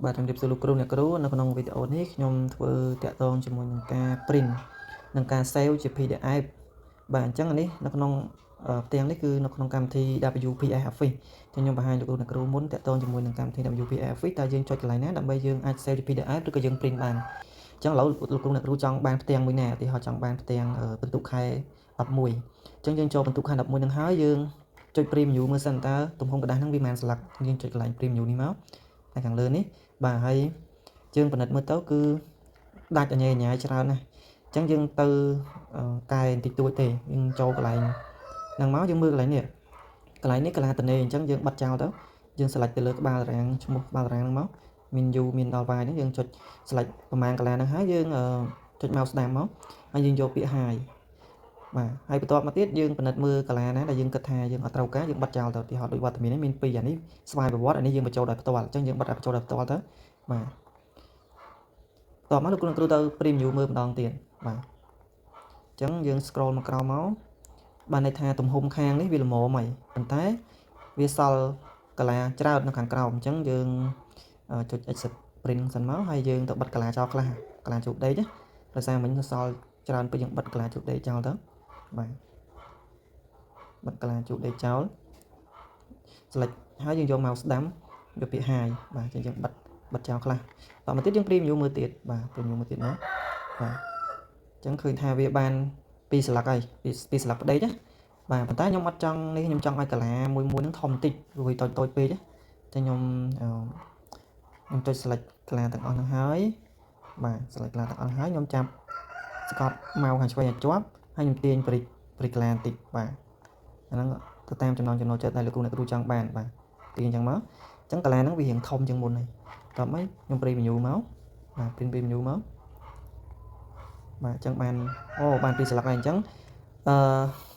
បាទជំរាបសួរលោកគ្រូអ្នកគ្រូនៅក្នុងវីដេអូនេះខ្ញុំធ្វើតាក់ទងជាមួយនឹងការ print និងការ save ជា PDF បាទអញ្ចឹងនេះនៅក្នុងផ្ទាំងនេះគឺនៅក្នុងកម្មវិធី WPS Office ខ្ញុំបង្ហាញលោកគ្រូអ្នកគ្រូមុនតាក់ទងជាមួយនឹងកម្មវិធី WPS Office តើយើងចុចកន្លែងណាដើម្បីយើងអាច save ជា PDF ឬក៏យើង print បានអញ្ចឹងឥឡូវលោកគ្រូអ្នកគ្រូចង់បានផ្ទាំងមួយណាឧទាហរណ៍ចង់បានផ្ទាំងបន្ទុកខែ11អញ្ចឹងយើងចូលបន្ទុកខែ11នឹងហើយយើងចុច preview មើលសិនតើទំហំกระดาษហ្នឹងវាមានស្លាកយើងចុចកន្លែង preview នេះមកតែខាងលើនេះបាទហើយយើងពិនិត្យមើលទៅគឺដាច់អញ្ញែអញ្ញែច្រើនណាស់អញ្ចឹងយើងទៅកែបន្តិចតួចទេយើងចូលកន្លែងហ្នឹងមកយើងមើលកន្លែងនេះកន្លែងនេះកន្លែងតនេអញ្ចឹងយើងបិទចោលទៅយើង select ទៅលើក្បាលតារាងឈ្មោះក្បាលតារាងហ្នឹងមកមាន U មានដល់ Y ហ្នឹងយើងចុច select ប្រមាណកន្លែងហ្នឹងហើយយើងចុច mouse ស្ដាំមកហើយយើងយកពាក្យ Hi បាទហើយបន្ទាប់មកទៀតយើងពិនិត្យមើលកន្លែងណាដែលយើងគិតថាយើងអត់ត្រូវការយើងបិទចោលទៅឧទាហរណ៍ដូចវត្តមាននេះមាន2អានេះស្វ័យប្រវត្តិអានេះយើងបញ្ចូលដោយផ្ទាល់អញ្ចឹងយើងបិទឲ្យបញ្ចូលដោយផ្ទាល់ទៅបាទតោះមកលោកគ្រូទៅ preview មើលម្ដងទៀតបាទអញ្ចឹងយើង scroll មកក្រោមមកបានន័យថាទំហំខាងនេះវាល្មមហើយប៉ុន្តែវាសល់កាឡាច្រើននៅខាងក្រោមអញ្ចឹងយើងចុច exit print សិនមកហើយយើងទៅបិទកាឡាចោលខ្លះកាឡាជោគដេកណាដោយសារមិញវាសល់ច្រើនពេកយើងបិទកាឡាជោគដេកចោលទៅបាទបិទកាឡាជោគដេកចោល select ហើយយើងយក mouse ស្ដាំយកពាក្យ Hi បាទអញ្ចឹងយើងបិទចោលខ្លះតមកទៀតយើង preview មើលទៀតបាទ preview មើលទៀតមកបាទអញ្ចឹងឃើញថាវាបាន2ស្លឹកហើយ2ស្លឹកផ្ដេកណាបាទប៉ុន្តែខ្ញុំអត់ចង់នេះខ្ញុំចង់ឲ្យកន្លាមួយនឹងធំបន្តិចព្រោះវាតូចពេកអញ្ចឹងខ្ញុំចុច select កន្លាទាំងអស់ហ្នឹងហើយបាទ select កន្លាទាំងអស់ហើយខ្ញុំចាប់ស្កប់ mouse ខាងឆ្វេងឲ្យជាប់ហើយខ្ញុំទាញព្រិចកន្លាបន្តិចបាទអាហ្នឹងទៅតាមចំណង់ចំណូលចិត្តដែលលោកគ្រូអ្នកគ្រូចង់បានបាទទាញអញ្ចឹងមកអញ្ចឹងកន្លាហ្នឹងវារៀងធំជាងមុនហើយតោះមកខ្ញុំ preview មកបាទ preview មកបាទអញ្ចឹងបានបាន2ស្លឹកហើយអញ្ចឹង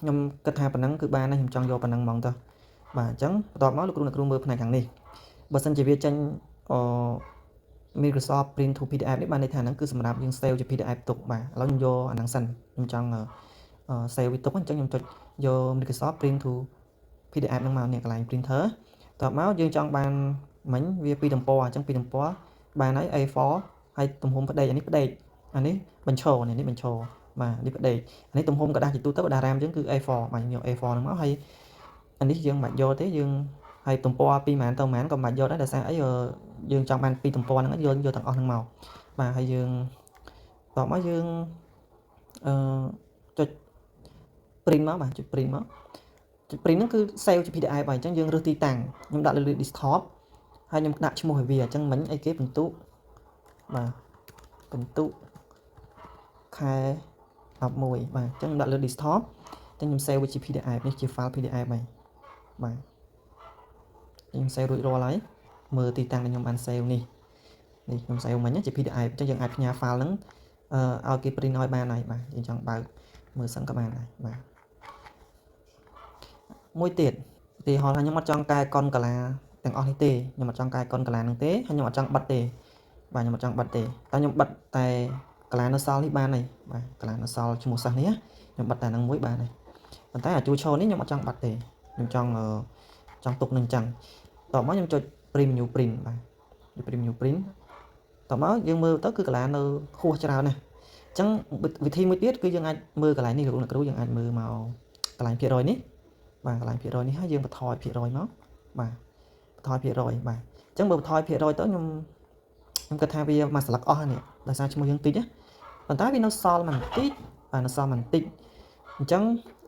ខ្ញុំគិតថាប៉ុណ្ណឹងគឺបានហើយខ្ញុំចង់យកប៉ុណ្ណឹងហ្មងទៅបាទអញ្ចឹងបន្ទាប់មកលោកគ្រូអ្នកគ្រូមើលផ្នែកខាងនេះបើសិនជាវាចេញMicrosoft Print to PDF នេះបានន័យថាហ្នឹងគឺសម្រាប់យើង save ជា PDF ទុកបាទឥឡូវខ្ញុំយកអាហ្នឹងសិនខ្ញុំចង់save វាទុកអញ្ចឹងខ្ញុំចុចយក Microsoft Print to PDF ហ្នឹងមកនេះកន្លែង printer តបមកយើងចង់បានមិញវា2ទំព័រអញ្ចឹង2ទំព័របានហើយ A4 ហើយទំហំផ្ដេកអានេះផ្ដេកអានេះបញ្ឈរនេះបញ្ឈរបាទនេះផ្ដេកអានេះទំហំกระดาษជាទូទៅกระดาษរ៉ាមយើងគឺ A4 បាទខ្ញុំយក A4 ហ្នឹងមកហើយអានេះយើងមិនបាច់យកទេយើងហើយទំព័រពីម៉ានទៅម៉ានក៏មិនបាច់យកដែរដោយសារអីយើងចង់បាន2ទំព័រហ្នឹងយកទាំងអស់ហ្នឹងមកបាទហើយយើងតបមកយើងចុច print មកបាទចុច print មកចុច print ហ្នឹងគឺ save ជា PDF ហើយអញ្ចឹងយើងរើសទីតាំងខ្ញុំដាក់លើ desktop ហើយខ្ញុំដាក់ឈ្មោះឲ្យវាអញ្ចឹងមិញអីគេបន្ទុកបាទបន្ទុកខែ11បាទអញ្ចឹងដាក់លើ desktop អញ្ចឹងខ្ញុំ save វាជា PDF នេះជា file PDF ហើយបាទខ្ញុំ save រួចរាល់ហើយមើលទីតាំងដែលខ្ញុំបាន save នេះខ្ញុំ save មិញជា PDF អញ្ចឹងយើងអាចផ្ញើ file ហ្នឹងឲ្យគេ print ឲ្យបានហើយបាទយើងចង់បើកមើលសិនក៏បានដែរបាទមួយទៀតឧទាហរណ៍ថាខ្ញុំអត់ចង់កែកុនកន្លាទាំងអស់នេះទេខ្ញុំអត់ចង់កែកុនកន្លាហ្នឹងទេហើយខ្ញុំអត់ចង់បិទទេបាទខ្ញុំអត់ចង់បិទទេតែខ្ញុំបិទតែកន្លានៅសល់នេះបានហើយបាទកន្លានៅសល់ឈ្មោះសិស្សនេះខ្ញុំបិទតែហ្នឹងមួយបានហើយប៉ុន្តែអាជួរឈរនេះខ្ញុំអត់ចង់បិទទេខ្ញុំចង់ទុកនឹងអញ្ចឹងតោះមកខ្ញុំចុច preview print បាទ preview print តោះមកយើងមើលទៅគឺកន្លានៅហួសច្រើនណាស់អញ្ចឹងវិធីមួយទៀតគឺយើងអាចមើលកន្លែងនេះលោកគ្រូយើងអាចមើលមកកន្លែងភាគរយនេះបាទកន្លែងភាគរយនេះហើយយើងបន្ថយភាគរយមកបាទបន្ថយភាគរយបាទអញ្ចឹងបើបន្ថយភាគរយទៅខ្ញុំគិតថាវាមួយស្លឹកអស់ហើយនេះដោយសារឈ្មោះយើងតិចណាប៉ុន្តែវានៅសល់បន្តិចបាទនៅសល់បន្តិចអញ្ចឹង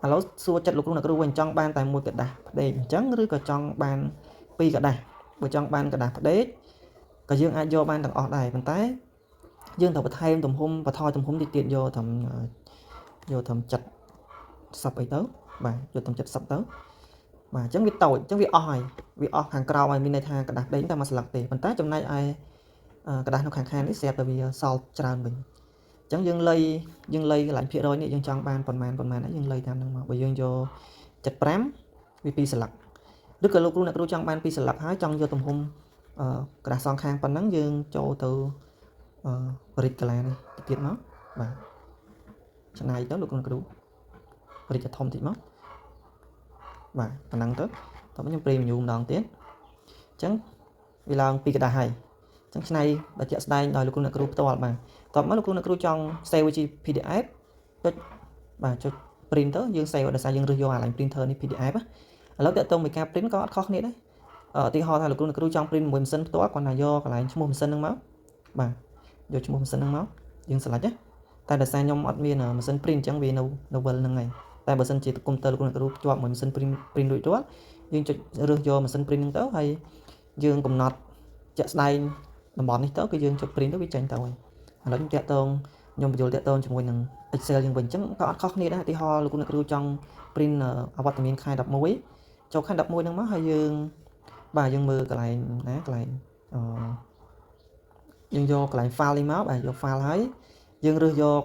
ឥឡូវសួរចិត្តលោកគ្រូអ្នកគ្រូវិញចង់បានតែមួយកដាស់ផ្ដេកអញ្ចឹងឬក៏ចង់បាន2កដាស់បើចង់បានកដាស់ផ្ដេកក៏យើងអាចយកបានទាំងអស់ដែរប៉ុន្តែយើងត្រូវបន្ថែមទំហំបន្ថយទំហំតិចទៀតយកត្រឹម70អីទៅបាទយកត្រឹម70ទៅបាទអញ្ចឹងវាតូចអញ្ចឹងវាអស់ហើយវាអស់ខាងក្រោមហើយមានន័យថាกระดาษផ្ដេកតែមួយស្លឹកទេប៉ុន្តែចំណែកឯกระดาษនៅខាងខាងនេះស្រាប់តែវាសល់ច្រើនវិញអញ្ចឹងយើងលៃកន្លែងភាគរយនេះយើងចង់បានប៉ុន្មានហើយយើងលៃតាមហ្នឹងមកបើយើងយក75វា2ស្លឹកឬក៏លោកគ្រូអ្នកគ្រូចង់បាន2ស្លឹកហើយចង់យកទំហំกระดาษសងខាងប៉ុណ្ណឹងយើងចូលទៅរិចកន្លែងនេះទៀតមកបាទឆ្នៃទៅលោកគ្រូរិចឲ្យធំតិចមកបាទប៉ុណ្ណឹងទៅតោះខ្ញុំ preview ម្ដងទៀតអញ្ចឹងវាឡើង2កដាស់ហើយ ចឹងឆ្នៃបើជាក់ស្ដែងដោយលោកគ្រូអ្នកគ្រូផ្ទាល់បាទតបមកលោកគ្រូអ្នកគ្រូចង់ save ជា PDF ចុចបាទចុច print ទៅយើង save ដោយសារយើងរើសយកអា line printer នេះ PDF ឥឡូវតើតើមួយការ print ក៏អត់ខុសគ្នាដែរឧទាហរណ៍ថាលោកគ្រូអ្នកគ្រូចង់ print មួយម៉ាស៊ីនផ្ទាល់គាត់ថាយកកន្លែងឈ្មោះម៉ាស៊ីនហ្នឹងមកបាទយកឈ្មោះម៉ាស៊ីនហ្នឹងមកយើង select ណាតែដោយសារខ្ញុំអត់មានម៉ាស៊ីន print អញ្ចឹងវានៅវិលហ្នឹងហើយតែបើសិនជាកុំព្យូទ័រលោកគ្រូភ្ជាប់មួយម៉ាស៊ីន print រួចរាល់យើងចុចរើសយកម៉ាស៊ីន print ហ្នឹងទៅហើយយើងកំណត់ជាក់ស្ដែងតំបន់នេះទៅគឺយើងចុច print ទៅវាចេញទៅហើយឥឡូវខ្ញុំតាក់ទងខ្ញុំបញ្យល់តាក់ទងជាមួយនឹង Excel យើងវិញអញ្ចឹងក៏អត់ខុសគ្នាដែរឧទាហរណ៍លោកគ្រូចង់ print អវត្តមានខែ11ចូលខែ11ហ្នឹងមកហើយយើងបាទយើងមើលកន្លែងណាកន្លែងយើងយកកន្លែង file នេះមកបាទយក file ហើយយើងរើសយក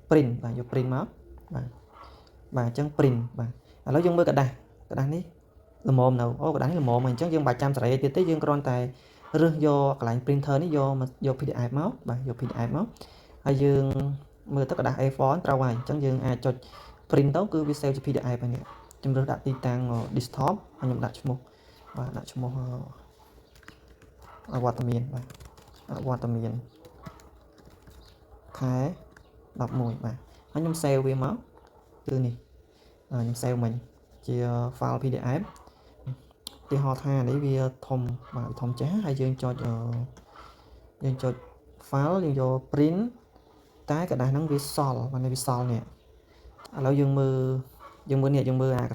print បាទយក print មកបាទអញ្ចឹង print បាទឥឡូវយើងមើលกระดาษនេះល្មមនៅអូกระดาษនេះល្មមហើយអញ្ចឹងយើងមិនបាច់ចាំសេរីទៀតទេយើងគ្រាន់តែរើសយកកន្លែង printer នេះយក PDF មកបាទយក PDF មកហើយយើងមើលទៅกระดาษ A4 ត្រូវហើយអញ្ចឹងយើងអាចចុច print ទៅគឺវា save ជា PDF ហើយនេះជំរើសដាក់ទីតាំង desktop ហើយខ្ញុំដាក់ឈ្មោះបាទដាក់ឈ្មោះអវត្តមានបាទអវត្តមានខែ11បាទហើយខ្ញុំ save វាមកគឺនេះខ្ញុំ save មិញជា file PDF ឧទាហរណ៍ថានេះវាធំបាទធំចាស់ហើយយើងចុច file យើងយក print តែกระดาษហ្នឹងវាសល់បាទនេះវាសល់នេះឥឡូវយើងមើលនេះយើងមើលអា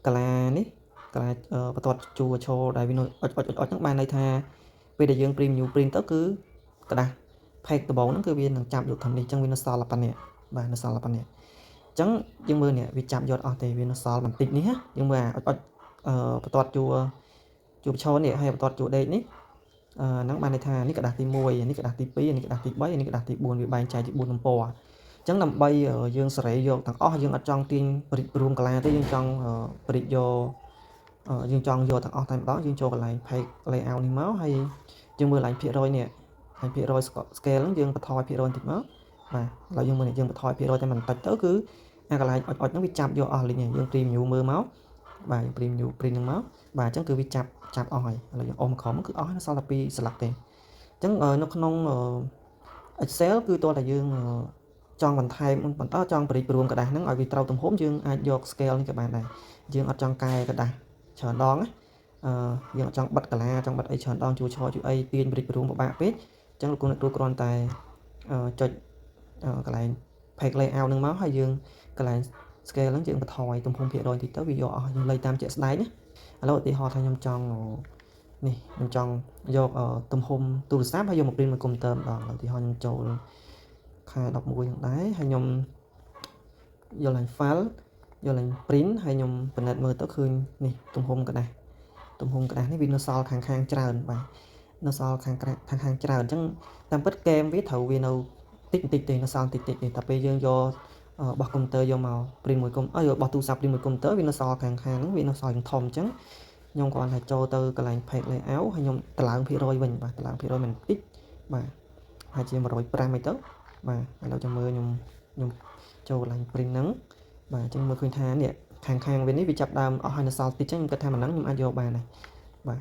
កាឡានេះកាឡាបន្ទាត់ជួឈរដែលវាអុចហ្នឹងបានន័យថាពេលដែលយើង print ទៅគឺกระดาษ page ដំបូងហ្នឹងគឺវានឹងចាប់យកធំនេះអញ្ចឹងវានៅសល់ប៉ុណ្ណេះបាទនៅសល់ប៉ុណ្ណេះអញ្ចឹងយើងមើលនេះវាចាប់យកអស់ទេវានៅសល់បន្តិចនេះយើងមើលអាអុចបន្ទាត់ជួឈរនេះហើយបន្ទាត់ជួដេកនេះហ្នឹងបានន័យថានេះกระดาษទី1នេះกระดาษទី2នេះกระดาษទី3នេះกระดาษទី4វាបែងចែកជា4ទំព័រអញ្ចឹងដើម្បីយើងសេរីយកទាំងអស់យើងអត់ចង់ទាញប្រិចរួមកាឡាទេយើងចង់ប្រិចយកយើងចង់យកទាំងអស់តែម្ដងយើងចូលកន្លែង page layout នេះមកហើយយើងមើលកន្លែងភាគរយនេះហើយភាគរយ scale ហ្នឹងយើងបន្ថយភាគរយបន្តិចមកបាទឥឡូវយើងមើលយើងបន្ថយភាគរយតែបន្តិចទៅគឺអាកន្លែងអុចហ្នឹងវាចាប់យកអស់លេងហើយយើង preview មើលមកបាទយើង preview print ហ្នឹងមកបាទអញ្ចឹងគឺវាចាប់អស់ហើយឥឡូវយើងអុសមកក្រោមគឺអស់ហើយសល់តែ2 select ទេអញ្ចឹងនៅក្នុង Excel គឺតើតែយើងចង់បន្ថែមបន្តចង់ប្រិចរួមกระดาษហ្នឹងឲ្យវាត្រូវទំហំយើងអាចយក scale នេះក៏បានដែរយើងអត់ចង់កែกระดาษច្រើនដងណាយើងអត់ចង់បិទកាឡាចង់បិទអីច្រើនដងជួឈរជួអីទាញប្រិចរួមពិបាកពេកអញ្ចឹងលោកគ្រូគ្រាន់តែចុចកន្លែង page layout ហ្នឹងមកហើយយើងកន្លែង scale ហ្នឹងយើងបន្ថយទំហំភាគរយបន្តិចទៅវាយកអស់យើងលេខតាមជាក់ស្ដែងណាឥឡូវឧទាហរណ៍ថាខ្ញុំចង់នេះខ្ញុំចង់យកទំហំទូរស័ព្ទហើយយកមក print មួយកុំព្យូទ័រម្ដងឧទាហរណ៍ខ្ញុំចូលខែ11ហ្នឹងដែរហើយខ្ញុំយកឡើង file យកឡើង print ហើយខ្ញុំពិនិត្យមើលទៅឃើញនេះទំហំกระดาษនេះវានៅសល់ខាងច្រើនបាទនៅសល់ខាងច្រើនអញ្ចឹងតាមពិតកេមវាត្រូវវានៅតិចទេនៅសល់តិចទេតែពេលយើងយករបស់កុំព្យូទ័រយកមក print មួយកុំរបស់ទូរស័ព្ទ print មួយកុំព្យូទ័រវានៅសល់ខាងហ្នឹងវានៅសល់ធំអញ្ចឹងខ្ញុំគ្រាន់តែចូលទៅកន្លែង page layout ហើយខ្ញុំតម្លើងភាគរយវិញបាទតម្លើងភាគរយមិនតិចបាទហើយជា105អីទៅបាទឥឡូវចាំមើលខ្ញុំចូលកន្លែង print ហ្នឹងបាទអញ្ចឹងមើលឃើញថានេះខាងវានេះវាចាប់ដើមអស់ហើយនៅសល់តិចអញ្ចឹងខ្ញុំគិតថាមិនហ្នឹងខ្ញុំអាចយកបានដែរបាទ